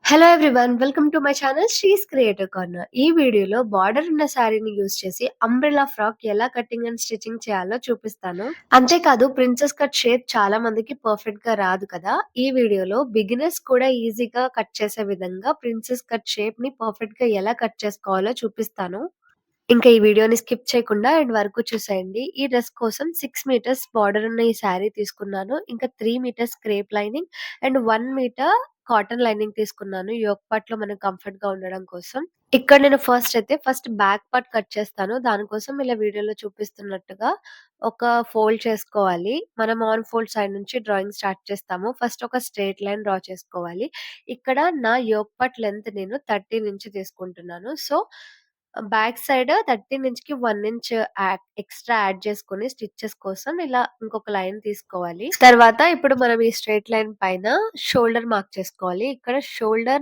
Hello everyone. Welcome to my channel శ్రీస్ creative corner. ఈ వీడియోలో border ఉన్న శారీని యూజ్ చేసి అంబ్రెల్లా ఫ్రాక్ ఎలా కటింగ్ అండ్ స్టిచ్చింగ్ చేయాలో చూపిస్తాను. అంతేకాదు ప్రిన్సెస్ కట్ షేప్ చాలా మందికి పర్ఫెక్ట్ గా రాదు కదా. ఈ వీడియోలో బిగినర్స్ కూడా ఈజీగా కట్ చేసే విధంగా ప్రిన్సెస్ కట్ షేప్ ని పర్ఫెక్ట్ గా ఎలా కట్ చేసుకోవాలో చూపిస్తాను. ఇంకా ఈ వీడియోని స్కిప్ చేయకుండా ఎండ్ వరకు చూసేయండి. ఈ డ్రెస్ కోసం 6 మీటర్స్ బార్డర్ ఉన్న ఈ శారీ తీసుకున్నాను. ఇంకా 3 metres crepe lining and 1 metre cotton lining తీసుకున్నాను. యోక్ పార్ట్ లో మనకు కంఫర్ట్ గా ఉండడం కోసం. ఇక్కడ నేను ఫస్ట్ బ్యాక్ పార్ట్ కట్ చేస్తాను. దానికోసం ఇలా వీడియోలో చూపిస్తున్నట్టుగా ఒక ఫోల్డ్ చేసుకోవాలి. మనం ఆన్ ఫోల్డ్ సైడ్ నుంచి డ్రాయింగ్ స్టార్ట్ చేస్తాము. ఫస్ట్ ఒక స్ట్రెయిట్ లైన్ డ్రా చేసుకోవాలి. ఇక్కడ నా యోక్ పార్ట్ లెంత్ నేను 13 ఇంచ్ తీసుకుంటున్నాను. So back side 13 ఇంచ్‌కి 1 inch extra add చేసుకొని స్టిచెస్ కోసం ఇలా ఇంకొక లైన్ తీసుకోవాలి. తర్వాత ఇప్పుడు మనం ఈ స్ట్రెయిట్ లైన్ పైన షోల్డర్ మార్క్ చేసుకోవాలి. ఇక్కడ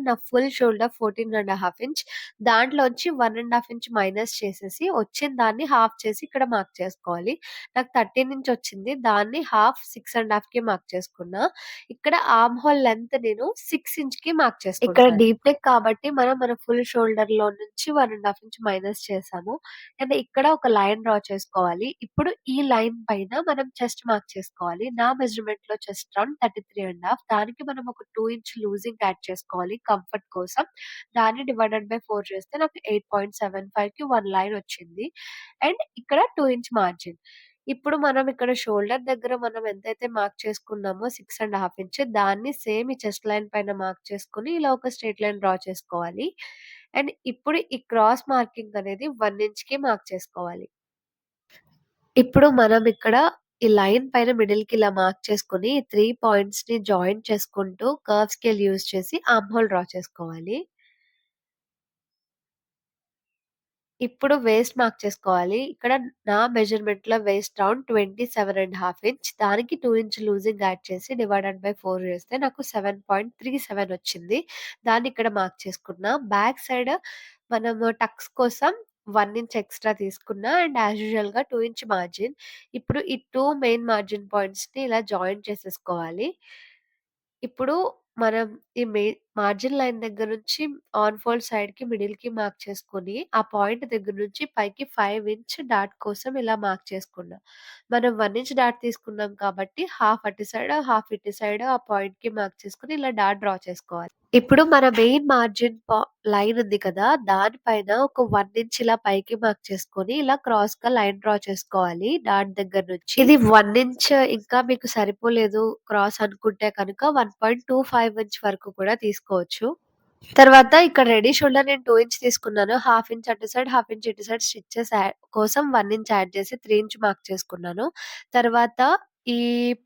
నా ఫుల్ షోల్డర్ 14½ ఇంచ్. దాంట్లోంచి 1½ ఇంచ్ మైనస్ చేసేసి వచ్చిన దాన్ని హాఫ్ చేసి ఇక్కడ మార్క్ చేసుకోవాలి. నాకు 13 ఇంచ్ వచ్చింది. దాన్ని హాఫ్ 6½ మార్క్ చేసుకున్నా. ఇక్కడ ఆర్మ్ హోల్ లెంత్ నేను 6 ఇంచ్‌కి మార్క్ చేసుకుంటున్నాను. ఇక్కడ డీప్ నెక్ కాబట్టి మనం మన ఫుల్ షోల్డర్‌లో నుంచి 1½ ఇంచ్ మైనస్ చేసాము. అండ్ ఇక్కడ ఒక లైన్ డ్రా చేసుకోవాలి. ఇప్పుడు ఈ లైన్ పైన మనం చెస్ట్ మార్క్ చేసుకోవాలి. నా మెజర్‌మెంట్‌లో చెస్ట్ రౌండ్ 33½ దానికి మనం ఒక 2 ఇంచ్ లూజింగ్ యాడ్ చేసుకోవాలి కంఫర్ట్ కోసం. దాన్ని డివైడెడ్ బై 4 చేస్తే నాకు 8.75కి 1 లైన్ వచ్చింది. అండ్ ఇక్కడ 2 ఇంచ్ మార్జిన్. ఇప్పుడు మనం ఇక్కడ షోల్డర్ దగ్గర మనం ఎంతైతే మార్క్ చేసుకున్నామో 6½ ఇంచ్ దాన్ని సేమ్ ఈ చెస్ట్ లైన్ పైన మార్క్ చేసుకొని ఇలా ఒక స్ట్రెయిట్ లైన్ డ్రా చేసుకోవాలి. అండ్ ఇప్పుడు ఈ క్రాస్ మార్కింగ్ అనేది 1 ఇంచ్‌కి మార్క్ చేసుకోవాలి. ఇప్పుడు మనం ఇక్కడ ఈ లైన్ పైన మిడిల్‌కి ఇలా మార్క్ చేసుకొని 3 పాయింట్స్‌ని జాయిన్ చేసుకుంటూ కర్వ్ స్కేల్ యూజ్ చేసి ఆర్మ్ హోల్ డ్రా చేసుకోవాలి. ఇప్పుడు వేస్ట్ మార్క్ చేసుకోవాలి. ఇక్కడ నా మెజర్‌మెంట్‌లో వేస్ట్ రౌండ్ 27½ ఇంచ్. దానికి 2 ఇంచ్ లూజింగ్ యాడ్ చేసి డివైడెడ్ బై 4 చేస్తే నాకు 7.37 వచ్చింది. దాన్ని ఇక్కడ మార్క్ చేసుకున్నా. బ్యాక్ సైడ్ మనము టక్స్ కోసం 1 ఇంచ్ ఎక్స్‌ట్రా తీసుకున్నా అండ్ యాస్ యూజువల్‌గా 2 ఇంచ్ మార్జిన్. ఇప్పుడు ఈ 2 మెయిన్ మార్జిన్ పాయింట్స్‌ని ఇలా జాయిన్ చేసేసుకోవాలి. ఇప్పుడు మనం ఈ మార్జిన్ లైన్ దగ్గర నుంచి ఆన్ ఫోల్డ్ సైడ్‌కి మిడిల్‌కి మార్క్ చేసుకొని, ఆ పాయింట్ దగ్గర నుంచి పైకి 5 ఇంచ్ డాట్ కోసం ఇలా మార్క్ చేసుకున్నాం. మనం 1 ఇంచ్ డాట్ తీసుకున్నాం కాబట్టి హాఫ్ అటు సైడ్, హాఫ్ ఇటు సైడ్ ఆ పాయింట్‌కి మార్క్ చేసుకొని ఇలా డాట్ డ్రా చేసుకోవాలి. ఇప్పుడు మన మెయిన్ మార్జిన్ లైన్ ఉంది కదా! దానిపైన ఒక 1 ఇంచ్ ఇలా పైకి మార్క్ చేసుకొని, ఇలా క్రాస్‌గా లైన్ డ్రా చేసుకోవాలి డాట్ దగ్గర నుంచి. ఇది 1 ఇంచ్ ఇంకా మీకు సరిపోలేదు క్రాస్ అనుకుంటే కనుక 1.25 ఇంచ్ వరకు కూడా తీసుకోవచ్చు. తర్వాత ఇక్కడ రెడీ షోల్డర్ నేను 2 ఇంచ్ తీసుకున్నాను. హాఫ్ ఇంచ్ అటు సైడ్, హాఫ్ ఇంచ్ ఇటు సైడ్ స్టిచెస్ కోసం 1 ఇంచ్ యాడ్ చేసి 3 ఇంచ్ మార్క్ చేసుకున్నాను. తర్వాత ఈ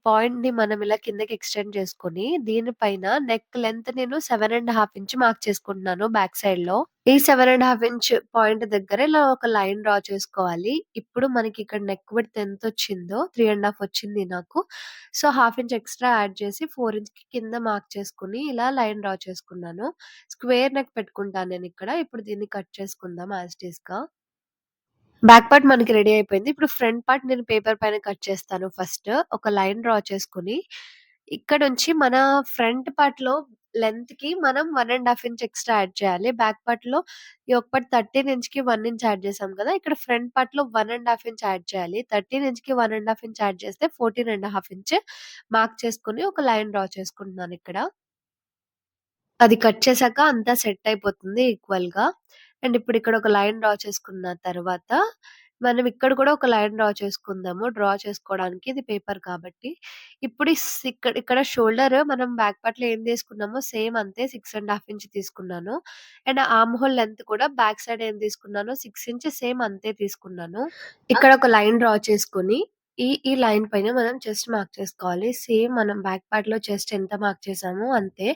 పాయింట్‌ని మనం ఇలా కిందకి ఎక్స్‌టెండ్ చేసుకొని, దీనిపైన నెక్ లెంత్ నేను 7½ ఇంచ్ మార్క్ చేసుకుంటున్నాను బ్యాక్ సైడ్‌లో. ఈ 7½ ఇంచ్ పాయింట్ దగ్గర ఇలా ఒక లైన్ డ్రా చేసుకోవాలి. ఇప్పుడు మనకి ఇక్కడ నెక్ విడ్త్ ఎంతొచ్చిందో 3½ వచ్చింది నాకు. So, half inch extra add చేసి 4 ఇంచ్‌కి కింద మార్క్ చేసుకొని ఇలా లైన్ డ్రా చేసుకున్నాను. స్క్వేర్ నెక్ పెట్టుకుంటాను నేనిక్కడ. ఇప్పుడు దీన్ని కట్ చేసుకుందాం యాజ్ ఇట్ ఈస్‌గా. బ్యాక్ పార్ట్ మనకి రెడీ అయిపోయింది. ఇప్పుడు ఫ్రంట్ పార్ట్ నేను పేపర్ పైన కట్ చేస్తాను ఫస్ట్. ఒక లైన్ డ్రా చేసుకొని, ఇక్కడ నుంచి మన ఫ్రంట్ పార్ట్‌లో లెంగ్త్‌కి మనం 1½ ఇంచ్ ఎక్స్‌ట్రా యాడ్ చేయాలి. బ్యాక్ పార్ట్‌లో యోక్ పార్ట్ 13 ఇంచ్‌కి 1 ఇంచ్ యాడ్ చేసాం కదా! ఇక్కడ ఫ్రంట్ పార్ట్‌లో 1½ ఇంచ్ యాడ్ చేయాలి. 13 ఇంచ్‌కి 1½ ఇంచ్ యాడ్ చేస్తే 14½ ఇంచ్ మార్క్ చేసుకొని ఒక లైన్ డ్రా చేసుకుంటున్నానిక్కడ. అది కట్ చేశాక అంతా సెట్ అయిపోతుంది ఈక్వల్‌గా. అండ్ ఇప్పుడు ఇక్కడ ఒక లైన్ డ్రా చేసుకున్న తర్వాత, మనం ఇక్కడ కూడా ఒక లైన్ డ్రా చేసుకుందాము. డ్రా చేసుకోవడానికి ఇది పేపర్ కాబట్టి. ఇప్పుడు ఇక్కడ షోల్డర్ మనం బ్యాక్ పార్ట్‌లో ఏం తీసుకున్నామో సేమ్ అంతే 6½ ఇంచ్ తీసుకున్నాను. అండ్ ఆర్మ్ హోల్ లెంత్ కూడా బ్యాక్ సైడ్ ఏం తీసుకున్నానో 6 ఇంచ్ సేమ్ అంతే తీసుకున్నాను. ఇక్కడ ఒక లైన్ డ్రా చేసుకొని, ఈ లైన్ పైన మనం చెస్ట్ మార్క్ చేసుకోవాలి. సేమ్ మనం బ్యాక్ పార్ట్‌లో చెస్ట్ ఎంత మార్క్ చేసామో అంతే.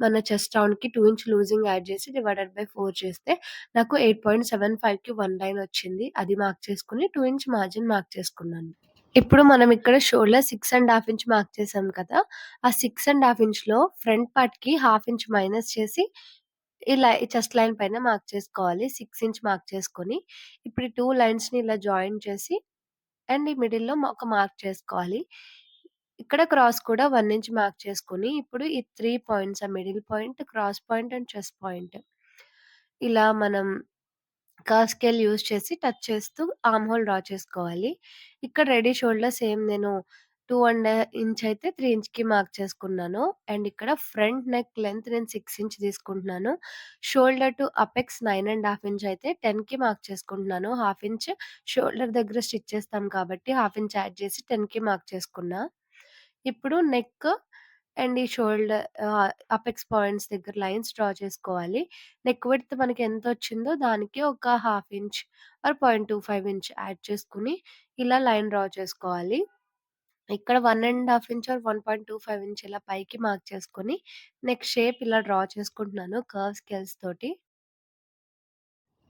మన చెస్ట్ రౌండ్‌కి 2 ఇంచ్ లూజింగ్ యాడ్ చేసి డివైడెడ్ బై 4 చేస్తే నాకు 8.75కి 1 లైన్ వచ్చింది. అది మార్క్ చేసుకొని 2 ఇంచ్ మార్జిన్ మార్క్ చేసుకున్నాను. ఇప్పుడు మనం ఇక్కడ షోల్డర్ 6½ ఇంచ్ మార్క్ చేసాం కదా! ఆ 6½ ఇంచ్‌లో ఫ్రంట్ పార్ట్‌కి హాఫ్ ఇంచ్ మైనస్ చేసి ఇలా ఈ చెస్ట్ లైన్ పైన మార్క్ చేసుకోవాలి. 6 ఇంచ్ మార్క్ చేసుకొని, ఇప్పుడు ఈ 2 లైన్స్‌ని ఇలా జాయిన్ చేసి అండ్ ఈ మిడిల్‌లో ఒక మార్క్ చేసుకోవాలి. ఇక్కడ క్రాస్ కూడా 1 ఇంచ్ మార్క్ చేసుకొని, ఇప్పుడు ఈ 3 పాయింట్స్ ఆ middle point, cross point and chest point ఇలా మనం కర్వ్ స్కేల్ యూజ్ చేసి టచ్ చేస్తూ ఆర్మ్ హోల్ డ్రా చేసుకోవాలి. ఇక్కడ రెడీ షోల్డర్ సేమ్ నేను 2 ఇంచ్ అయితే 3 ఇంచ్‌కి మార్క్ చేసుకున్నాను. అండ్ ఇక్కడ ఫ్రంట్ నెక్ లెంత్ నేను 6 ఇంచ్ తీసుకుంటున్నాను. షోల్డర్ టు అపెక్స్ 9 ½ ఇంచ్ అయితే 10కి మార్క్ చేసుకుంటున్నాను. హాఫ్ ఇంచ్ షోల్డర్ దగ్గర స్టిచ్ చేస్తాం కాబట్టి హాఫ్ ఇంచ్ యాడ్ చేసి 10కి మార్క్ చేసుకున్నా. ఇప్పుడు నెక్ అండ్ ఈ షోల్డర్ అపెక్స్ పాయింట్స్ దగ్గర లైన్స్ డ్రా చేసుకోవాలి. నెక్ విడ్త్ మనకి ఎంతొచ్చిందో దానికి ఒక half inch are 0.25 inch add చేసుకొని ఇలా లైన్ డ్రా చేసుకోవాలి. ఇక్కడ 1 ½ ఇంచ్ ఆర్ 1.25 ఇంచ్ ఇలా పైకి మార్క్ చేసుకొని నెక్ షేప్ ఇలా డ్రా చేసుకుంటున్నాను కర్వ్ స్కేల్స్ తోటి.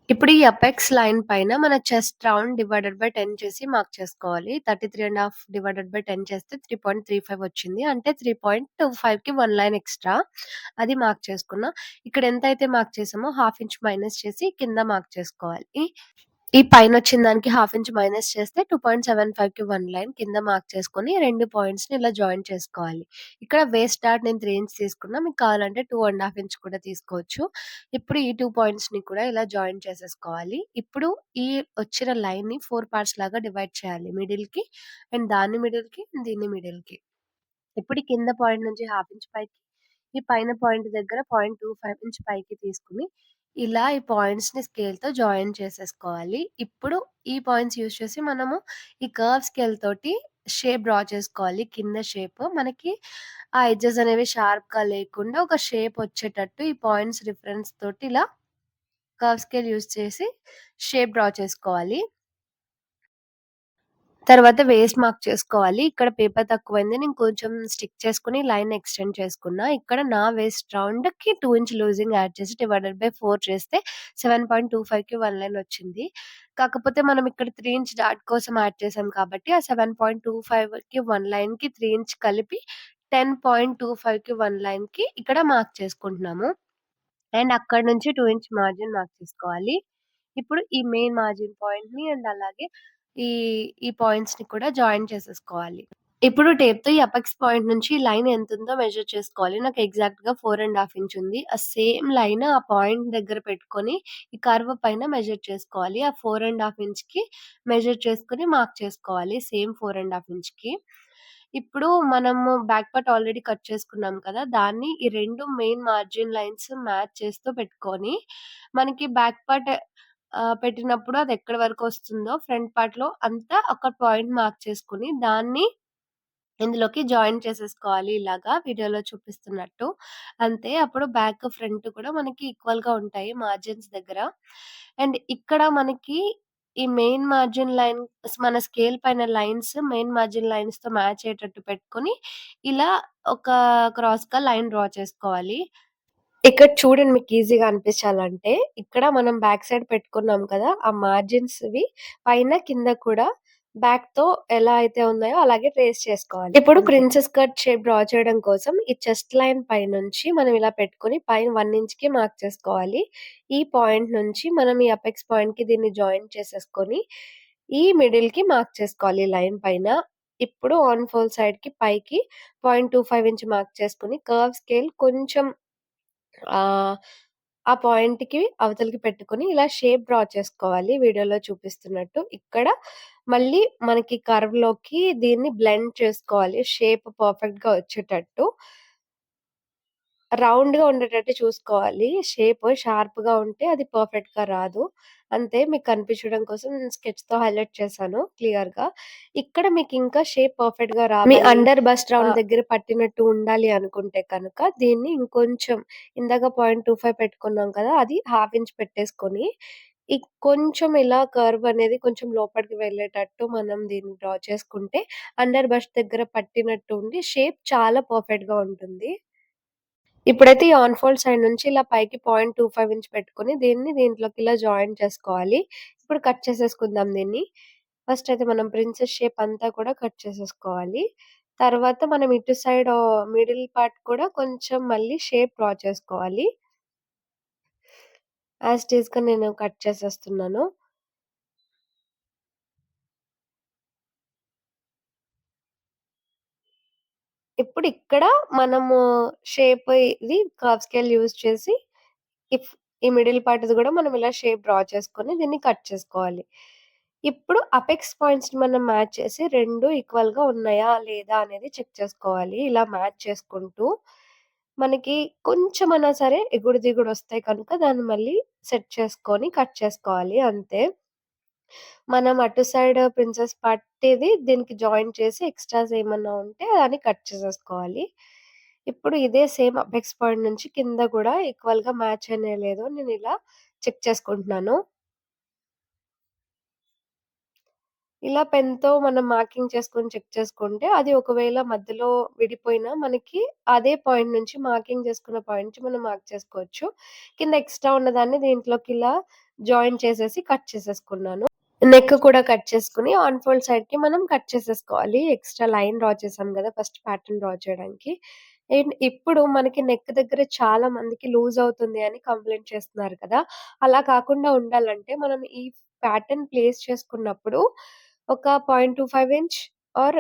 ఇప్పుడు ఈ అపెక్స్ లైన్ పైన మన చెస్ట్ రౌండ్ డివైడెడ్ బై 10 చేసి మార్క్ చేసుకోవాలి. 33 ½ డివైడెడ్ బై 10 చేస్తే 3.35 వచ్చింది. అంటే 3.25కి 1 లైన్ ఎక్స్‌ట్రా. అది మార్క్ చేసుకున్నా. ఇక్కడ ఎంతైతే మార్క్ చేసామో హాఫ్ ఇంచ్ మైనస్ చేసి కింద మార్క్ చేసుకోవాలి. ఈ పైనొచ్చిన దానికి హాఫ్ ఇంచ్ మైనస్ చేస్తే 2.75కి 1 లైన్ కింద మార్క్ చేసుకొని 2 పాయింట్స్‌ని ఇలా జాయిన్ చేసుకోవాలి. ఇక్కడ వేస్ట్ డాట్ నేను 3 ఇంచ్ తీసుకున్నా. మీకు కావాలంటే 2 ½ ఇంచ్ కూడా తీసుకోవచ్చు. ఇప్పుడు ఈ 2 పాయింట్స్‌ని కూడా ఇలా జాయిన్ చేసేసుకోవాలి. ఇప్పుడు ఈ వచ్చిన లైన్‌ని 4 పార్ట్స్ లాగా డివైడ్ చేయాలి. మిడిల్‌కి అండ్ దాన్ని మిడిల్‌కి, దీన్ని మిడిల్‌కి. ఇప్పుడు ఈ కింద పాయింట్ నుంచి హాఫ్ ఇంచ్ పైకి, ఈ పైన పాయింట్ దగ్గర 0.25 ఇంచ్ పైకి తీసుకొని, ఇలా ఈ పాయింట్స్‌ని స్కేల్‌తో జాయిన్ చేసేసుకోవాలి. ఇప్పుడు ఈ పాయింట్స్ యూజ్ చేసి మనము ఈ కర్వ్ స్కేల్ తోటి షేప్ డ్రా చేసుకోవాలి. కింద షేప్ మనకి ఆ ఎడ్జెస్ అనేవి షార్ప్‌గా లేకుండా ఒక షేప్ వచ్చేటట్టు ఈ పాయింట్స్ రిఫరెన్స్ తోటి ఇలా కర్వ్ స్కేల్ యూజ్ చేసి షేప్ డ్రా చేసుకోవాలి. తర్వాత వేస్ట్ మార్క్ చేసుకోవాలి. ఇక్కడ పేపర్ తక్కువైంది. నేను కొంచెం స్టిక్ చేసుకొని లైన్ ఎక్స్‌టెండ్ చేసుకున్నా. ఇక్కడ నా వేస్ట్ రౌండ్‌కి 2 ఇంచ్ లూజింగ్ యాడ్ చేసి డివైడెడ్ బై 4 చేస్తే 7.25కి 1 లైన్ వచ్చింది. కాకపోతే మనం ఇక్కడ 3 ఇంచ్ డాట్ కోసం యాడ్ చేసాం కాబట్టి ఆ 7.25కి 1 లైన్‌కి 3 ఇంచ్ కలిపి 10.25కి 1 లైన్‌కి ఇక్కడ మార్క్ చేసుకుంటున్నాము. అండ్ అక్కడి నుంచి 2 ఇంచ్ మార్జిన్ మార్క్ చేసుకోవాలి. ఇప్పుడు ఈ మెయిన్ మార్జిన్ పాయింట్‌ని అండ్ అలాగే ఈ ఈ పాయింట్స్‌ని కూడా జాయిన్ చేసేసుకోవాలి. ఇప్పుడు టేప్‌తో ఈ అపెక్స్ పాయింట్ నుంచి లైన్ ఎంతుందో మెజర్ చేసుకోవాలి. నాకు ఎగ్జాక్ట్‌గా 4 ½ ఇంచ్ ఉంది. ఆ సేమ్ లైన్ ఆ పాయింట్ దగ్గర పెట్టుకొని ఈ కర్వ్ పైన మెజర్ చేసుకోవాలి. ఆ 4 ½ ఇంచ్‌కి మెజర్ చేసుకొని మార్క్ చేసుకోవాలి. సేమ్ 4 ½ ఇంచ్‌కి. ఇప్పుడు మనము బ్యాక్ పార్ట్ ఆల్రెడీ కట్ చేసుకున్నాం కదా! దాన్ని ఈ 2 మెయిన్ మార్జిన్ లైన్స్ మ్యాచ్ చేస్తూ పెట్టుకొని, మనకి బ్యాక్ పార్ట్ పెట్టినప్పుడు అది ఎక్కడి వరకొస్తుందో ఫ్రంట్ పార్ట్‌లో అంతా ఒక పాయింట్ మార్క్ చేసుకొని, దాన్ని ఇందులోకి జాయిన్ చేసేసుకోవాలి ఇలాగా వీడియోలో చూపిస్తున్నట్టు. అంతే అప్పుడు బ్యాక్, ఫ్రంట్ కూడా మనకి ఈక్వల్‌గా ఉంటాయి మార్జిన్స్ దగ్గర. అండ్ ఇక్కడ మనకి ఈ మెయిన్ మార్జిన్ లైన్ మన స్కేల్ పైన లైన్స్ మెయిన్ మార్జిన్ లైన్స్‌తో మ్యాచ్ అయ్యేటట్టు పెట్టుకొని, ఇలా ఒక క్రాస్‌గా లైన్ డ్రా చేసుకోవాలి. ఇక్కడ చూడండి మీకు ఈజీగా అనిపించాలంటే, ఇక్కడ మనం బ్యాక్ సైడ్ పెట్టుకున్నాం కదా! ఆ మార్జిన్స్‌వి పైన, కింద కూడా బ్యాక్‌తో ఎలా అయితే ఉన్నాయో అలాగే ట్రేస్ చేసుకోవాలి. ఇప్పుడు ప్రిన్సెస్ కట్ షేప్ డ్రా చేయడం కోసం ఈ చెస్ట్ లైన్ పైనుంచి మనం ఇలా పెట్టుకొని పైన 1 ఇంచ్‌కి మార్క్ చేసుకోవాలి. ఈ పాయింట్ నుంచి మనం ఈ అపెక్స్ పాయింట్‌కి దీన్ని జాయిన్ చేసేసుకొని, ఈ మిడిల్‌కి మార్క్ చేసుకోవాలి ఈ లైన్ పైన. ఇప్పుడు ఆన్ ఫోల్ సైడ్‌కి పైకి 0.25 ఇంచ్ మార్క్ చేసుకొని కర్వ్ స్కేల్ కొంచెం ఆహ్, ఆ పాయింట్‌కి అవతలకి పెట్టుకొని ఇలా షేప్ డ్రా చేసుకోవాలి వీడియోలో చూపిస్తున్నట్టు. ఇక్కడ మళ్ళీ మనకి కర్వ్‌లోకి దీన్ని బ్లెండ్ చేసుకోవాలి. షేప్ పర్ఫెక్ట్‌గా వచ్చేటట్టు. రౌండ్‌గా ఉండేటట్టు చూసుకోవాలి. షేప్ షార్ప్‌గా ఉంటే అది పర్ఫెక్ట్‌గా రాదు. అంతే మీకు కనిపించడం కోసం నేను స్కెచ్‌తో హైలైట్ చేశాను క్లియర్‌గా. ఇక్కడ మీకింకా షేప్ పర్ఫెక్ట్‌గా రావాలి. మీ అండర్ బస్ట్ రౌండ్ దగ్గర పట్టినట్టు ఉండాలి అనుకుంటే కనుక దీన్ని ఇంకొంచెం ఇందాక 0.25 పెట్టుకున్నాం కదా! అది హాఫ్ ఇంచ్ పెట్టేసుకొని కొంచెం ఇలా కర్వ్ అనేది కొంచెం లోపలికి వెళ్ళేటట్టు మనం దీన్ని డ్రా చేసుకుంటే అండర్ బస్ట్ దగ్గర పట్టినట్టు ఉండి షేప్ చాలా పర్ఫెక్ట్‌గా ఉంటుంది. ఇప్పుడైతే ఈ ఆన్ ఫోల్డ్ సైడ్ నుంచి ఇలా పైకి 0.25 ఇంచ్ పెట్టుకొని దీంట్లోకి ఇలా జాయిన్ చేసుకోవాలి. ఇప్పుడు కట్ చేసేసుకుందాం దీన్ని. ఫస్ట్ అయితే మనం ప్రిన్సెస్ షేప్ అంతా కూడా కట్ చేసేసుకోవాలి. తర్వాత మనం ఇటు సైడ్ మిడిల్ పార్ట్ కూడా కొంచెం మళ్ళీ షేప్ డ్రా చేసుకోవాలి. యాజ్ ఇట్ ఈస్‌గా నేను కట్ చేసేస్తున్నాను. ఇప్పుడు ఇక్కడ మనము షేప్ ఇది కర్వ్ స్కేల్ యూజ్ చేసి ఇఫ్ ఈ మిడిల్ పార్ట్‌ది గూడా మనం ఇలా షేప్ డ్రా చేసుకొని దీన్ని కట్ చేసుకోవాలి. ఇప్పుడు అపెక్స్ పాయింట్స్‌ని మనం మ్యాచ్ చేసి 2 ఈక్వల్‌గా ఉన్నాయా? లేదా? అనేది చెక్ చేసుకోవాలి. ఇలా మ్యాచ్ చేసుకుంటూ మనకి కొంచెమన్నా సరే ఎగుడు దిగుడొస్తే కనుక దాన్ని మళ్ళీ సెట్ చేసుకొని కట్ చేసుకోవాలి అంతే. మనం అటు సైడ్ ప్రిన్సెస్ పట్టీది దీనికి జాయిన్ చేసి ఎక్స్‌ట్రాస్ ఏమన్నా ఉంటే దాన్ని కట్ చేసేసుకోవాలి. ఇప్పుడు ఇదే సేమ్ అపెక్స్ పాయింట్ నుంచి కింద గూడా ఈక్వల్‌గా మ్యాచ్ అయినాయో లేదో నేనిలా చెక్ చేసుకుంటున్నాను. ఇలా పెన్‌తో మనం మార్కింగ్ చేసుకొని చెక్ చేసుకుంటే అది ఒకవేళ మధ్యలో విడిపోయినా మనకి అదే పాయింట్ నుంచి మార్కింగ్ చేసుకున్న పాయింట్ నుంచి మనం మార్క్ చేసుకోవచ్చు. కింద ఎక్స్‌ట్రా ఉన్నదాన్ని దీంట్లోకి ఇలా జాయిన్ చేసేసి కట్ చేసేసుకున్నాను. నెక్ కూడా కట్ చేసుకొని ఆన్ ఫోల్డ్ సైడ్‌కి మనం కట్ చేసేసుకోవాలి. ఎక్స్‌ట్రా లైన్ డ్రా చేసాం గదా! ఫస్ట్ ప్యాటర్న్ డ్రా చేయడానికి. అండ్ ఇప్పుడు మనకి నెక్ దగ్గర చాలా మందికి లూజ్ అవుతుంది అని కంప్లెయింట్ చేస్తున్నారు కదా! అలా కాకుండా ఉండాలంటే మనం ఈ ప్యాటర్న్ ప్లేస్ చేసుకున్నప్పుడు ఒక 0.25 ఇంచ్ ఆర్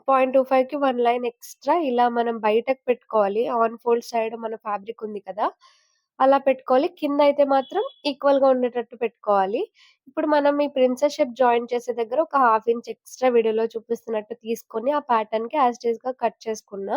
0.25కి 1 లైన్ ఎక్స్‌ట్రా ఇలా మనం బయటకు పెట్టుకోవాలి. ఆన్ ఫోల్డ్ సైడ్ మన ఫ్యాబ్రిక్ ఉంది కదా! అలా పెట్టుకోవాలి. కిందయితే మాత్రం ఈక్వల్‌గా ఉండేటట్టు పెట్టుకోవాలి. ఇప్పుడు మనం ఈ ప్రిన్సెస్ షేప్ జాయిన్ చేసే దగ్గర ఒక హాఫ్ ఇంచ్ ఎక్స్‌ట్రా వీడియోలో చూపిస్తున్నట్టు తీసుకొని ఆ ప్యాటర్న్‌కి యాజ్ ఇట్ ఈస్‌గా కట్ చేసుకున్న.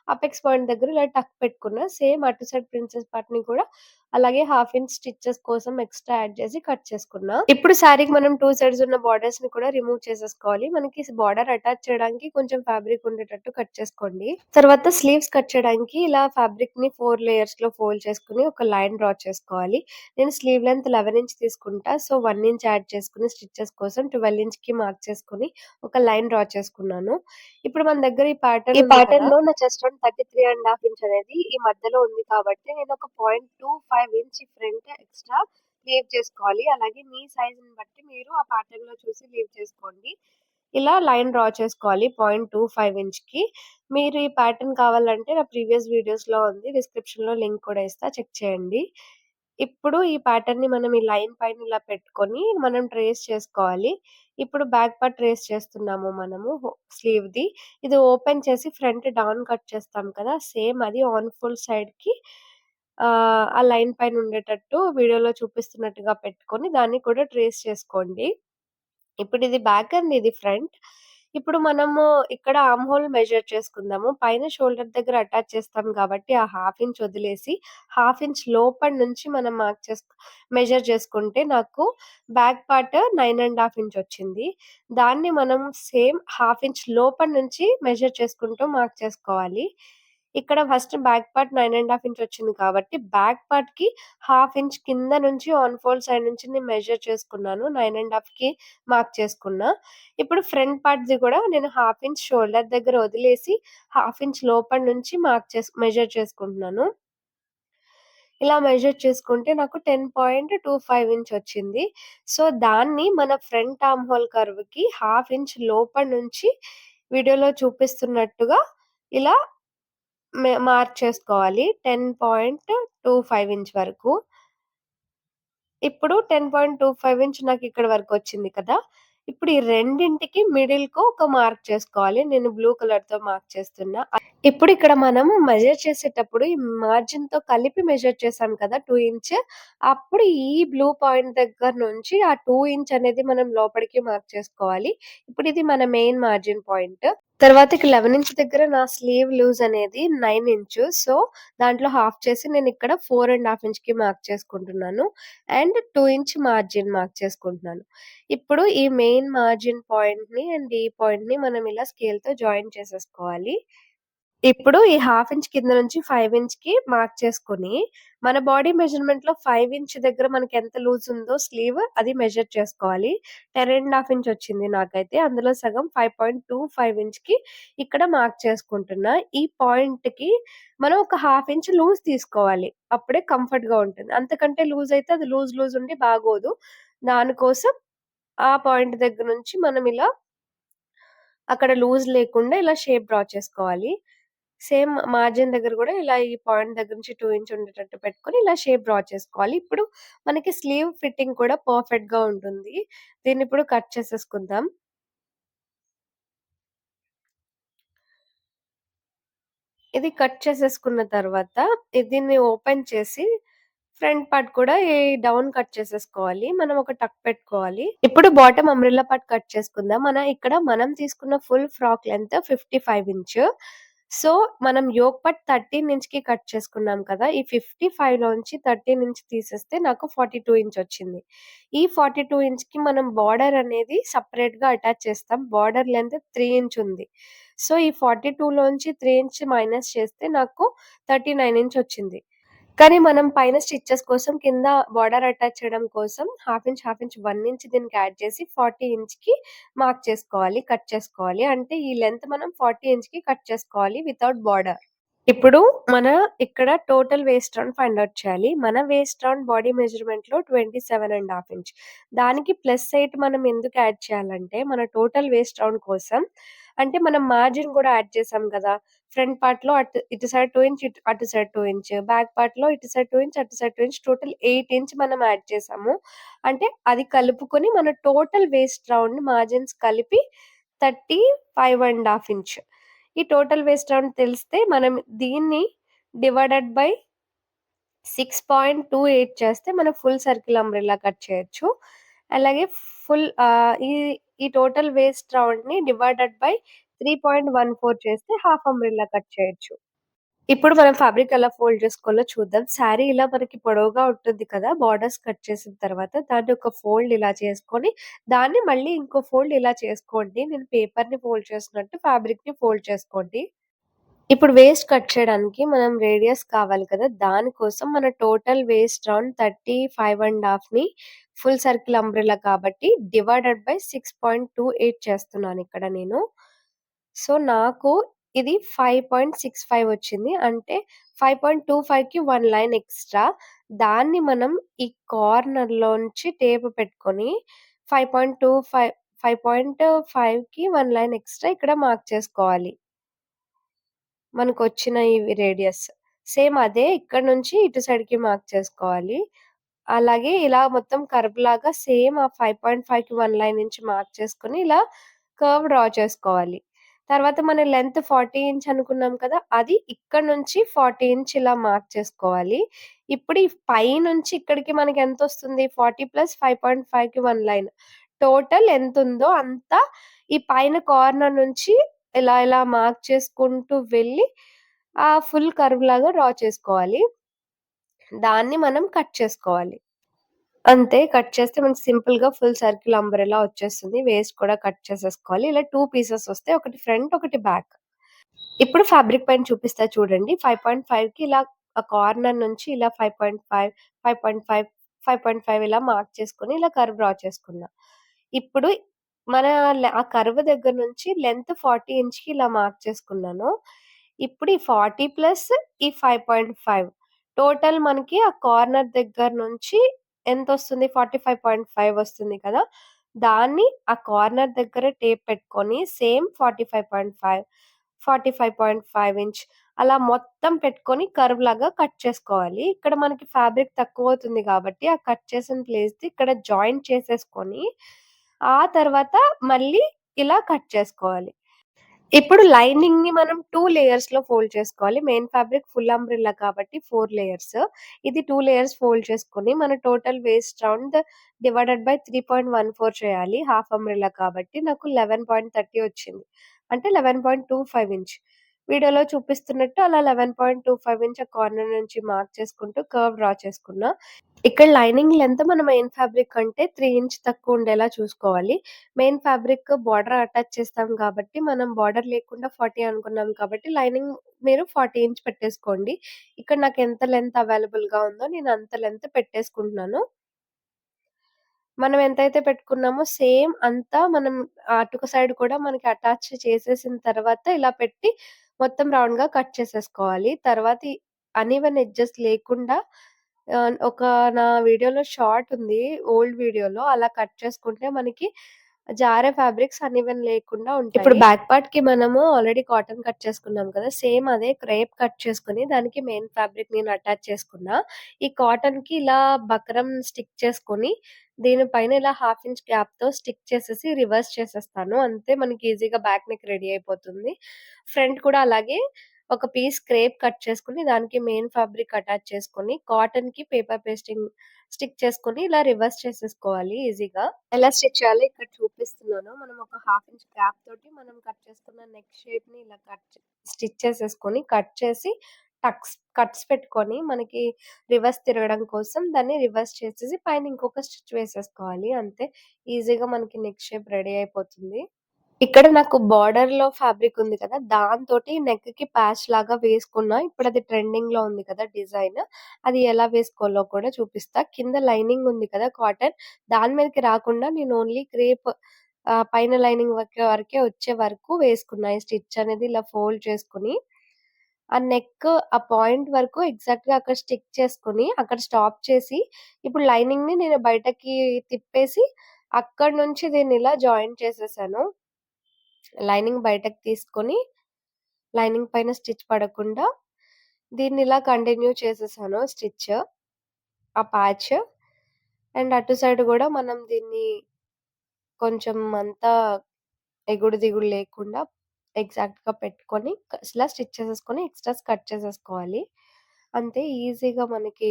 అపెక్స్ పాయింట్ దగ్గర ఇలా టక్ పెట్టుకున్న. సేమ్ అటు సైడ్ ప్రిన్సెస్ పార్ట్‌ని కూడా అలాగే హాఫ్ ఇంచ్ స్టిచెస్ కోసం ఎక్స్‌ట్రా యాడ్ చేసి కట్ చేసుకున్నా. ఇప్పుడు శారీకి మనం 2 సైడ్స్ ఉన్న బోర్డర్స్‌ని కూడా రిమూవ్ చేసేసుకోవాలి. మనకి బోర్డర్ అటాచ్ చేయడానికి కొంచెం ఫ్యాబ్రిక్ ఉండేటట్టు కట్ చేసుకోండి. తర్వాత స్లీవ్స్ కట్ చేయడానికి ఇలా ఫ్యాబ్రిక్‌ని 4 లేయర్స్‌లో ఫోల్డ్ చేసుకొని ఒక లైన్ డ్రా చేసుకోవాలి. నేను స్లీవ్ లెంత్ 11 ఇంచ్ తీసుకుంటా. సో, 1 ఇంచ్ యాడ్ చేసుకొని స్టిచెస్ కోసం 12 ఇంచ్‌కి మార్క్ చేసుకొని ఒక లైన్ డ్రా చేసుకున్నాను. ఇప్పుడు మన దగ్గర ఈ ప్యాటర్న్ ఉంది కదా! ప్యాటర్న్‌లో నా చెస్ట్ రౌండ్ 33 ½ ఇంచ్ అనేది ఈ మధ్యలో ఉంది కాబట్టి నేను ఒక 0.25 ఇంచ్ ఫ్రంట్ ఎక్స్‌ట్రా లీవ్ చేసుకోవాలి. అలాగే మీ సైజ్‌ని బట్టి మీరు ఆ ప్యాటర్న్‌లో చూసి లీవ్ చేసుకోండి. ఇలా లైన్ డ్రా చేసుకోవాలి 0.25 ఇంచ్‌కి. మీరు ఈ ప్యాటర్న్ కావాలంటే నా ప్రీవియస్ వీడియోస్‌లో ఉంది. డిస్క్రిప్షన్‌లో లింక్ కూడా ఇస్తా చెక్ చేయండి. ఇప్పుడు ఈ ప్యాటర్న్‌ని మనం ఈ లైన్ పైన ఇలా పెట్టుకొని మనం ట్రేస్ చేసుకోవాలి. ఇప్పుడు బ్యాక్ పార్ట్ ట్రేస్ చేస్తున్నాము మనము స్లీవ్‌ది. ఇది ఓపెన్ చేసి ఫ్రంట్ డౌన్ కట్ చేస్తాం కదా! సేమ్ అది ఆన్ ఫుల్ సైడ్‌కి ఆ లైన్ పైన ఉండేటట్టు వీడియోలో చూపిస్తున్నట్టుగా పెట్టుకొని దాన్ని కూడా ట్రేస్ చేసుకోండి. ఇప్పుడిది బ్యాక్ అండ్ ఇది ఫ్రంట్. ఇప్పుడు మనము ఇక్కడ ఆర్మ్ హోల్ మెజర్ చేసుకుందాము. పైన షోల్డర్ దగ్గర అటాచ్ చేస్తాం కాబట్టి, ఆ హాఫ్ ఇంచ్ వదిలేసి, హాఫ్ ఇంచ్ లోపల నుంచి మనం మెజర్ చేసుకుంటే నాకు బ్యాక్ పార్ట్ 9 ½ ఇంచ్ వచ్చింది. దాన్ని మనం సేమ్ హాఫ్ ఇంచ్ లోపల నుంచి మెజర్ చేసుకుంటూ మార్క్ చేసుకోవాలి. ఇక్కడ ఫస్ట్ బ్యాక్ పార్ట్ 9 ½ ఇంచ్ వచ్చింది కాబట్టి, బ్యాక్ పార్ట్‌కి హాఫ్ ఇంచ్ కింద నుంచి ఆన్ ఫోల్డ్ సైడ్ నుంచి నేను మెజర్ చేసుకున్నాను. 9 ½ మార్క్ చేసుకున్నా. ఇప్పుడు ఫ్రంట్ పార్ట్‌ది గూడా నేను హాఫ్ ఇంచ్ షోల్డర్ దగ్గర వదిలేసి, హాఫ్ ఇంచ్ లోపల నుంచి మెజర్ చేసుకుంటున్నాను. ఇలా మెజర్ చేసుకుంటే నాకు 10.25 ఇంచ్ వచ్చింది. సో, దాన్ని మన ఫ్రంట్ ఆర్మ్ హోల్ కర్వ్‌కి హాఫ్ ఇంచ్ లోపల నుంచి వీడియోలో చూపిస్తున్నట్టుగా ఇలా మార్క్ చేసుకోవాలి. 10.25 ఇంచ్ వరకు. ఇప్పుడు 10.25 ఇంచ్ నాకిక్కడి వరకొచ్చింది కదా! ఇప్పుడు ఈ రెండింటికి మిడిల్‌కు ఒక మార్క్ చేసుకోవాలి. నేను బ్లూ కలర్‌తో మార్క్ చేస్తున్నా. ఇప్పుడు ఇక్కడ మనం మెజర్ చేసేటప్పుడు ఈ మార్జిన్‌తో కలిపి మెజర్ చేసాం కదా! 2 ఇంచ్. అప్పుడు ఈ బ్లూ పాయింట్ దగ్గర నుంచి ఆ 2 ఇంచ్ అనేది మనం లోపలికి మార్క్ చేసుకోవాలి. ఇప్పుడు ఇది మన మెయిన్ మార్జిన్ పాయింట్. తర్వాత ఇక 11 ఇంచ్ దగ్గర నా స్లీవ్ లూజ్ అనేది 9 ఇంచ్. సో, దాంట్లో హాఫ్ చేసి నేనిక్కడ 4 ½ ఇంచ్‌కి మార్క్ చేసుకుంటున్నాను. అండ్ 2 ఇంచ్ మార్జిన్ మార్క్ చేసుకుంటున్నాను. ఇప్పుడు ఈ మెయిన్ మార్జిన్ పాయింట్‌ని అండ్ ఈ పాయింట్‌ని మనం ఇలా స్కేల్‌తో జాయిన్ చేసేసుకోవాలి. ఇప్పుడు ఈ హాఫ్ ఇంచ్ కింద నుంచి 5 ఇంచ్‌కి మార్క్ చేసుకొని, మన బాడీ మెజర్‌మెంట్‌లో 5 ఇంచ్ దగ్గర మనకెంత లూజ్ ఉందో స్లీవ్ అది మెజర్ చేసుకోవాలి. 10 ½ ఇంచ్ వచ్చింది నాకైతే. అందులో సగం 5.25 ఇంచ్‌కి ఇక్కడ మార్క్ చేసుకుంటున్నా. ఈ పాయింట్‌కి మనం ఒక హాఫ్ ఇంచ్ లూజ్ తీసుకోవాలి. అప్పుడే కంఫర్ట్‌గా ఉంటుంది. అంతకంటే లూజ్ అయితే అది లూజ్ ఉండి బాగోదు. దానికోసం ఆ పాయింట్ దగ్గర నుంచి మనం ఇలా అక్కడ లూజ్ లేకుండా ఇలా షేప్ డ్రా చేసుకోవాలి. సేమ్ మార్జిన్ దగ్గర గూడా ఇలా ఈ పాయింట్ దగ్గర నుంచి 2 ఇంచ్ ఉండేటట్టు పెట్టుకొని ఇలా షేప్ డ్రా చేసుకోవాలి. ఇప్పుడు మనకి స్లీవ్ ఫిట్టింగ్ కూడా పర్ఫెక్ట్‌గా ఉంటుంది. దీన్నిప్పుడు కట్ చేసేసుకుందాం. ఇది కట్ చేసేసుకున్న తర్వాత దీన్ని ఓపెన్ చేసి ఫ్రంట్ పార్ట్ కూడా ఈ డౌన్ కట్ చేసేసుకోవాలి. మనం ఒక టక్ పెట్టుకోవాలి. ఇప్పుడు బాటమ్ అంబ్రెల్లా పార్ట్ కట్ చేసుకుందాం. మనం తీసుకున్న full frock length 55 inch. So, మనం యోక్ పార్ట్ 13 ఇంచ్‌కి కట్ చేసుకున్నాం కదా! ఈ 55 లోంచి 13 ఇంచ్ తీసేస్తే నాకు 42 ఇంచ్ వచ్చింది. ఈ 42 ఇంచ్‌కి మనం బార్డర్ అనేది సెపరేట్‌గా అటాచ్ చేస్తాం. బార్డర్ లెంత్ 3 ఇంచ్ ఉంది. సో, ఈ 42 లోంచి 3 ఇంచ్ మైనస్ చేస్తే నాకు 39 ఇంచ్ వచ్చింది. కానీ మనం పైన స్టిచెస్ కోసం కింద బార్డర్ అటాచ్ చేయడం కోసం హాఫ్ ఇంచ్ 1 ఇంచ్ దీనికి యాడ్ చేసి 40 ఇంచ్‌కి మార్క్ చేసుకోవాలి. కట్ చేసుకోవాలి. అంటే ఈ లెంత్ మనం 40 ఇంచ్‌కి కట్ చేసుకోవాలి వితౌట్ బార్డర్. ఇప్పుడు మన ఇక్కడ total waist round find out చేయాలి. మన వేస్ట్ రౌండ్ బాడీ మెజర్‌మెంట్‌లో 27½ ఇంచ్. దానికి +8 మనం ఎందుకు యాడ్ చేయాలంటే, మన టోటల్ వేస్ట్ రౌండ్ కోసం అంటే మనం మార్జిన్ గూడా యాడ్ చేసాం గదా! ఫ్రంట్ పార్ట్‌లో ఇటు సైడ్ 2 ఇంచ్, అటు సైడ్ 2 ఇంచ్. బ్యాక్ పార్ట్‌లో ఇటు సైడ్ 2 ఇంచ్, అటు సైడ్ 2 ఇంచ్. టోటల్ 8 ఇంచ్ మనం యాడ్ చేసాము. అంటే అది కలుపుకొని మన టోటల్ వేస్ట్ రౌండ్ మార్జిన్స్ కలిపి 35½ ఇంచ్. ఈ టోటల్ వేస్ట్ రౌండ్ తెలిస్తే మనం దీన్ని డివైడెడ్ బై 6.28 చేస్తే మనం ఫుల్ సర్కిల్ అంబ్రెల్లా కట్ చేయొచ్చు. అలాగే ఈ ఈ టోటల్ వేస్ట్ రౌండ్‌ని డివైడెడ్ బై 3.14 చేస్తే హాఫ్ అంబ్రెల్లా కట్ చేయొచ్చు. ఇప్పుడు మనం ఫ్యాబ్రిక్ ఎలా ఫోల్డ్ చేసుకోవాలో చూద్దాం. శారీ ఇలా మనకి పొడవుగా ఉంటుంది కదా! బోర్డర్స్ కట్ చేసిన తర్వాత దాన్ని ఒక ఫోల్డ్ ఇలా చేసుకొని, దాన్ని మళ్ళీ ఇంకో ఫోల్డ్ ఇలా చేసుకోండి. నేను పేపర్‌ని ఫోల్డ్ చేసినట్టు ఫ్యాబ్రిక్‌ని ఫోల్డ్ చేసుకోండి. ఇప్పుడు వేస్ట్ కట్ చేయడానికి మనం రేడియస్ కావాలి కదా! దానికోసం మన టోటల్ వేస్ట్ రౌండ్ 35½ని ఫుల్ సర్కిల్ అంబ్రెల్లా కాబట్టి డివైడెడ్ బై 6.28 చేస్తున్నానిక్కడ నేను. సో, నాకు ఇది 5.65 వచ్చింది. అంటే 5.25కి 1 లైన్ ఎక్స్‌ట్రా. దాన్ని మనం ఈ కార్నర్‌లోంచి టేప్ పెట్టుకొని 5.5కి 1 లైన్ ఎక్స్‌ట్రా ఇక్కడ మార్క్ చేసుకోవాలి. మనకొచ్చిన ఇవి రేడియస్. సేమ్ అదే ఇక్కడ నుంచి ఇటు సైడ్‌కి మార్క్ చేసుకోవాలి. అలాగే ఇలా మొత్తం కర్వ్‌లాగా సేమ్ ఆ 5.5కి 1 లైన్ నుంచి మార్క్ చేసుకొని ఇలా కర్వ్ డ్రా చేసుకోవాలి. తర్వాత మన లెంత్ 40 ఇంచ్ అనుకున్నాం కదా! అది ఇక్కడ నుంచి 40 ఇంచ్ ఇలా మార్క్ చేసుకోవాలి. ఇప్పుడు ఈ పైనుంచి ఇక్కడికి మనకి ఎంతొస్తుంది 40 + 5.5కి 1 లైన్. టోటల్ ఎంతుందో అంతా ఈ పైన కార్నర్ నుంచి ఇలా మార్క్ చేసుకుంటూ వెళ్ళి ఫుల్ కర్వ్‌లాగా డ్రా చేసుకోవాలి. దాన్ని మనం కట్ చేసుకోవాలి. అంతే కట్ చేస్తే మనకి సింపుల్‌గా ఫుల్ సర్కిల్ అంబ్రెల్లా వచ్చేస్తుంది. వేస్ట్ కూడా కట్ చేసేసుకోవాలి. ఇలా 2 పీసెస్ వస్తాయి. ఒకటి ఫ్రంట్, ఒకటి బ్యాక్. ఇప్పుడు ఫ్యాబ్రిక్ పైన చూపిస్తా చూడండి. 5.5కి ఇలా ఆ కార్నర్ నుంచి ఇలా 5.5, 5.5, 5.5 ఇలా మార్క్ చేసుకొని ఇలా కర్వ్ డ్రా చేసుకున్నా. ఇప్పుడు మన ఆ కర్వ్ దగ్గర నుంచి లెంత్ 40 ఇంచ్‌కి ఇలా మార్క్ చేసుకున్నాను. ఇప్పుడు ఈ 40 ప్లస్ ఈ 5.5 టోటల్ మనకి ఆ కార్నర్ దగ్గర నుంచి ఎంతొస్తుంది 45.5 వస్తుంది కదా! దాన్ని ఆ కార్నర్ దగ్గర టేప్ పెట్టుకొని సేమ్ 45.5, 45.5 ఇంచ్ అలా మొత్తం పెట్టుకొని కర్వ్‌లాగా కట్ చేసుకోవాలి. ఇక్కడ మనకి ఫ్యాబ్రిక్ తక్కువవుతుంది కాబట్టి, ఆ కట్ చేసిన ప్లేస్‌ది ఇక్కడ జాయింట్ చేసేసుకొని, ఆ తర్వాత మళ్ళీ ఇలా కట్ చేసుకోవాలి. ఇప్పుడు లైనింగ్‌ని మనం 2 లేయర్స్‌లో ఫోల్డ్ చేసుకోవాలి. మెయిన్ ఫ్యాబ్రిక్ ఫుల్ అంబ్రెల్లా కాబట్టి 4 లేయర్స్. ఇది 2 లేయర్స్ ఫోల్డ్ చేసుకొని మన total waist round divided by 3.14 చేయాలి. హాఫ్ అంబ్రెల్లా కాబట్టి నాకు 11.30 వచ్చింది. అంటే 11.25 ఇంచ్. వీడియోలో చూపిస్తున్నట్టు అలా 11.25 ఇంచ్ ఆ కార్నర్ నుంచి మార్క్ చేసుకుంటూ కర్వ్ డ్రా చేసుకున్నా. ఇక్కడ లైనింగ్ లెంత్ మన మెయిన్ ఫ్యాబ్రిక్ కంటే 3 ఇంచ్ తక్కువ ఉండేలా చూసుకోవాలి. మెయిన్ ఫ్యాబ్రిక్ బార్డర్ అటాచ్ చేస్తాం కాబట్టి, మనం బార్డర్ లేకుండా 40 అనుకున్నాం కాబట్టి, లైనింగ్ మీరు 40 ఇంచ్ పెట్టేసుకోండి. ఇక్కడ నాకు ఎంత లెంత్ అవైలబుల్‌గా ఉందో నేను అంత లెంత్ పెట్టేసుకుంటున్నాను. మనం ఎంతైతే పెట్టుకున్నామో సేమ్ అంతా మనం అటుక సైడ్ కూడా మనకి అటాచ్ చేసేసిన తర్వాత ఇలా పెట్టి మొత్తం రౌండ్‌గా కట్ చేసేసుకోవాలి. తర్వాత ఈ అన్‌ఈవెన్ ఎడ్జెస్ లేకుండా ఒక నా వీడియోలో షార్ట్ ఉంది. ఓల్డ్ వీడియోలో అలా కట్ చేసుకుంటే మనకి జారే ఫ్యాబ్రిక్స్ అన్‌ఈవెన్ లేకుండా ఉంటాయి. ఇప్పుడు బ్యాక్ పార్ట్‌కి మనము ఆల్రెడీ కాటన్ కట్ చేసుకున్నాం కదా! సేమ్ అదే క్రేప్ కట్ చేసుకొని దానికి మెయిన్ ఫ్యాబ్రిక్ నేను అటాచ్ చేసుకున్నా. ఈ కాటన్‌కి ఇలా బక్రం స్టిక్ చేసుకొని దీనిపైన ఇలా హాఫ్ ఇంచ్ గ్యాప్‌తో స్టిక్ చేసేసి రివర్స్ చేసేస్తాను. అంతే మనకి ఈజీగా బ్యాక్ నెక్ రెడీ అయిపోతుంది. ఫ్రంట్ కూడా అలాగే ఒక పీస్ క్రేప్ కట్ చేసుకొని, దానికి మెయిన్ ఫ్యాబ్రిక్ అటాచ్ చేసుకొని, కాటన్‌కి పేపర్ పేస్టింగ్ స్టిక్ చేసుకొని, ఇలా రివర్స్ చేసేసుకోవాలి ఈజీగా. ఎలా స్టిచ్ చేయాలో ఇక్కడ చూపిస్తున్నాను. మనం ఒక హాఫ్ ఇంచ్ గ్యాప్ తోటి మనం కట్ చేసుకున్న నెక్ షేప్‌ని ఇలా స్టిచ్ చేసేసుకొని, కట్ చేసి కట్స్ పెట్టుకొని, మనకి రివర్స్ తిరగడం కోసం దాన్ని రివర్స్ చేసేసి పైన ఇంకొక స్టిచ్ వేసేసుకోవాలి. అంతే. ఈజీగా మనకి నెక్ షేప్ రెడీ అయిపోతుంది. ఇక్కడ నాకు బోర్డర్‌లో ఫ్యాబ్రిక్ ఉంది కదా! దాంతోటి నెక్‌కి ప్యాచ్ లాగా వేసుకున్నా. ఇప్పుడది ట్రెండింగ్‌లో ఉంది కదా డిజైన్. అది ఎలా వేసుకోవాలో కూడా చూపిస్తా. కింద లైనింగ్ ఉంది కదా కాటన్, దాని మీదకి రాకుండా నేను ఓన్లీ క్రేప్ పైన లైనింగ్ వరకే వచ్చే వరకు వేసుకున్నా. ఈ స్టిచ్ అనేది ఇలా ఫోల్డ్ చేసుకొని, ఆ నెక్ ఆ పాయింట్ వరకు ఎగ్జాక్ట్‌గా అక్కడ స్టిక్ చేసుకొని, అక్కడ స్టాప్ చేసి, ఇప్పుడు లైనింగ్‌ని నేను బయటకి తిప్పేసి, అక్కడి నుంచి దీన్నిలా జాయిన్ చేసేసాను. లైనింగ్ బయటకి తీసుకొని, లైనింగ్ పైన స్టిచ్ పడకుండా దీన్నిలా కంటిన్యూ చేసేసాను స్టిచ్. ఆ ప్యాచ్. అండ్ అటు సైడ్ గూడా మనం దీన్ని కొంచెం అంతా ఎగుడు దిగుడు లేకుండా ఎగ్జాక్ట్‌గా పెట్టుకొని ఇలా స్టిచ్ చేసేసుకొని ఎక్స్‌ట్రాస్ కట్ చేసేసుకోవాలి. అంతే. ఈజీగా మనకి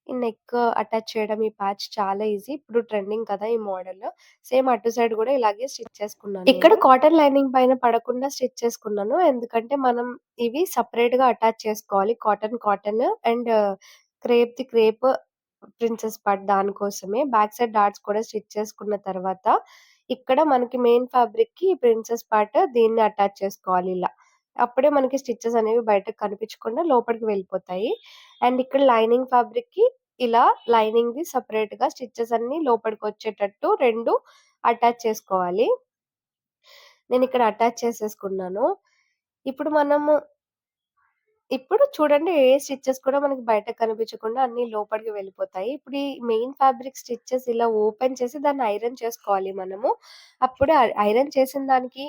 ఈ నెక్ అటాచ్ చేయడం ఈ ప్యాచ్ చాలా ఈజీ. ఇప్పుడు ట్రెండింగ్ కదా ఈ మోడల్. సేమ్ అటు సైడ్ గూడా ఇలాగే స్టిచ్ చేసుకున్నాను ఇక్కడ నేను. కాటన్ లైనింగ్ పైన పడకుండా స్టిచ్ చేసుకున్నాను. ఎందుకంటే మనం ఇవి సెపరేట్‌గా అటాచ్ చేసుకోవాలి. కాటన్ అండ్ క్రేప్‌ది క్రేప్ ప్రిన్సెస్ కట్ దానికోసమే. బ్యాక్ సైడ్ డాట్స్ కూడా స్టిచ్ చేసుకున్న తర్వాత, ఇక్కడ మనకి మెయిన్ ఫ్యాబ్రిక్‌కి ప్రిన్సెస్ పార్ట్ దీన్ని అటాచ్ చేసుకోవాలి ఇలా. అప్పుడే మనకి స్టిచెస్ అనేవి బయటకి కనిపించకుండా లోపలికి వెళ్ళిపోతాయి. అండ్ ఇక్కడ లైనింగ్ ఫ్యాబ్రిక్‌కి ఇలా లైనింగ్‌ది సెపరేట్‌గా స్టిచెస్ అన్నీ లోపలికొచ్చేటట్టు 2 అటాచ్ చేసుకోవాలి. నేనిక్కడ అటాచ్ చేసేసుకున్నాను. ఇప్పుడు మనము ఇప్పుడు చూడండి ఏ స్టిచెస్ కూడా మనకి బయటకు కనిపించకుండా అన్నీ లోపలికి వెళ్ళిపోతాయి. ఇప్పుడు ఈ మెయిన్ ఫ్యాబ్రిక్ స్టిచెస్ ఇలా ఓపెన్ చేసి దాన్ని ఐరన్ చేసుకోవాలి మనము. అప్పుడే ఐరన్ చేసిన దానికి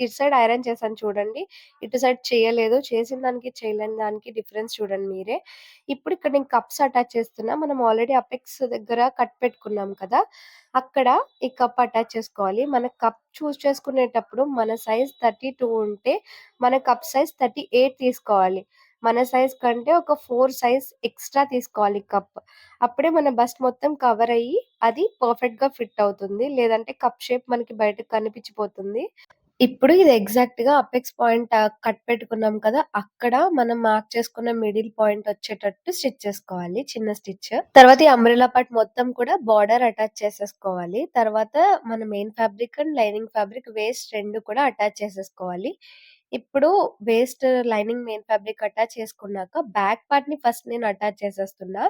ఇటు సైడ్ ఐరన్ చేశాను చూడండి. ఇటు సైడ్ చేయలేదు. చేసిన దానికి చేయలేని దానికి డిఫరెన్స్ చూడండి మీరే. ఇప్పుడు ఇక్కడ నేను కప్స్ అటాచ్ చేస్తున్నా. మనం ఆల్రెడీ అపెక్స్ దగ్గర కట్ పెట్టుకున్నాం కదా! అక్కడ ఈ కప్ అటాచ్ చేసుకోవాలి. మన కప్ చూజ్ చేసుకునేటప్పుడు మన సైజ్ 32 ఉంటే మన కప్ సైజ్ 38 తీసుకోవాలి. మన సైజ్ కంటే ఒక 4 సైజ్ ఎక్స్‌ట్రా తీసుకోవాలి కప్. అప్పుడే మన బస్ట్ మొత్తం కవర్ అయ్యి అది పర్ఫెక్ట్‌గా ఫిట్ అవుతుంది. లేదంటే కప్ షేప్ మనకి బయటకి కనిపించిపోతుంది. ఇప్పుడు ఇది ఎగ్జాక్ట్‌గా అపెక్స్ పాయింట్ కట్ పెట్టుకున్నాం కదా! అక్కడ మనం మార్క్ చేసుకున్న మిడిల్ పాయింట్ వచ్చేటట్టు స్టిచ్ చేసుకోవాలి. చిన్న స్టిచ్. తర్వాత ఈ అంబ్రెల్లా పార్ట్ మొత్తం కూడా బార్డర్ అటాచ్ చేసేసుకోవాలి. తర్వాత మన main fabric and lining fabric waste 2 కూడా అటాచ్ చేసేసుకోవాలి. ఇప్పుడు waste lining main fabric attach చేసుకున్నాక బ్యాక్ పార్ట్‌ని ఫస్ట్ నేను అటాచ్ చేసేస్తున్నా.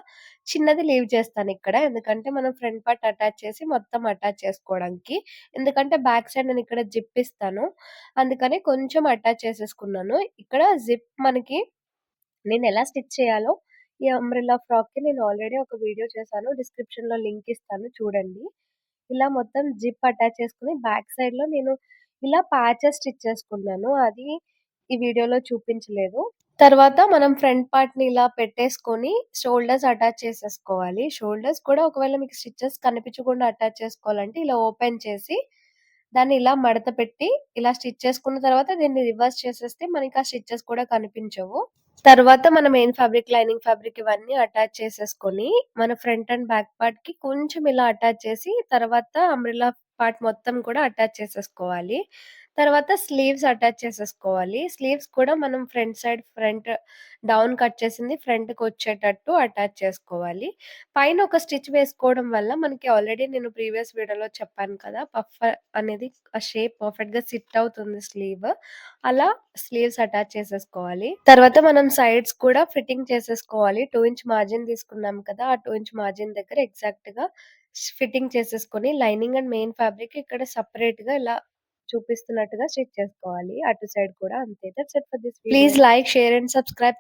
చిన్నది లీవ్ చేస్తానిక్కడ. ఎందుకంటే మనం ఫ్రంట్ పార్ట్ అటాచ్ చేసి మొత్తం అటాచ్ చేసుకోవడానికి. ఎందుకంటే బ్యాక్ సైడ్ నేనిక్కడ జిప్ ఇస్తాను. అందుకని కొంచెం అటాచ్ చేసేసుకున్నాను. ఇక్కడ జిప్ మనకి నేనెలా స్టిచ్ చేయాలో ఈ అంబ్రెల్లా ఫ్రాక్‌కి నేను ఆల్రెడీ ఒక వీడియో చేశాను. డిస్క్రిప్షన్‌లో లింక్ ఇస్తాను చూడండి. ఇలా మొత్తం జిప్ అటాచ్ చేసుకొని బ్యాక్ సైడ్‌లో నేను ఇలా ప్యాచెస్ స్టిచ్ చేసుకున్నాను. అది ఈ వీడియోలో చూపించలేదు. తర్వాత మనం ఫ్రంట్ పార్ట్‌ని ఇలా పెట్టేసుకొని షోల్డర్స్ అటాచ్ చేసేసుకోవాలి. షోల్డర్స్ కూడా ఒకవేళ మీకు స్టిచెస్ కనిపించకుండా అటాచ్ చేసుకోవాలంటే ఇలా ఓపెన్ చేసి దాన్ని ఇలా మడత పెట్టి ఇలా స్టిచ్ చేసుకున్న తర్వాత దీన్ని రివర్స్ చేసేస్తే మనకి ఆ స్టిచెస్ కూడా కనిపించవు. తర్వాత మన మెయిన్ ఫ్యాబ్రిక్, లైనింగ్ ఫ్యాబ్రిక్ ఇవన్నీ అటాచ్ చేసేసుకొని, మన ఫ్రంట్ అండ్ బ్యాక్ పార్ట్‌కి కొంచెం ఇలా అటాచ్ చేసి, తర్వాత అంబ్రెల్లా పార్ట్ మొత్తం కూడా అటాచ్ చేసేసుకోవాలి. తర్వాత స్లీవ్స్ అటాచ్ చేసేసుకోవాలి. స్లీవ్స్ కూడా మనం ఫ్రంట్ డౌన్ కట్ చేసింది ఫ్రంట్‌కొచ్చేటట్టు అటాచ్ చేసుకోవాలి. పైన ఒక స్టిచ్ వేసుకోవడం వల్ల మనకి ఆల్రెడీ నేను ప్రీవియస్ వీడియోలో చెప్పాను కదా! పఫ్ అనేది ఆ షేప్ పర్ఫెక్ట్‌గా సిట్ అవుతుంది స్లీవ్. అలా స్లీవ్స్ అటాచ్ చేసేసుకోవాలి. తర్వాత మనం సైడ్స్ కూడా ఫిట్టింగ్ చేసేసుకోవాలి. 2 ఇంచ్ మార్జిన్ తీసుకున్నాం కదా! ఆ 2 ఇంచ్ మార్జిన్ దగ్గర ఎగ్జాక్ట్‌గా ఫిట్టింగ్ చేసేసుకొని లైనింగ్ అండ్ మెయిన్ ఫ్యాబ్రిక్ ఇక్కడ సెపరేట్‌గా ఇలా చూపిస్తున్నట్టుగా స్టిచ్ చేసుకోవాలి. అటు సైడ్ కూడా అంతే. That's it for this video. Please like, share and subscribe.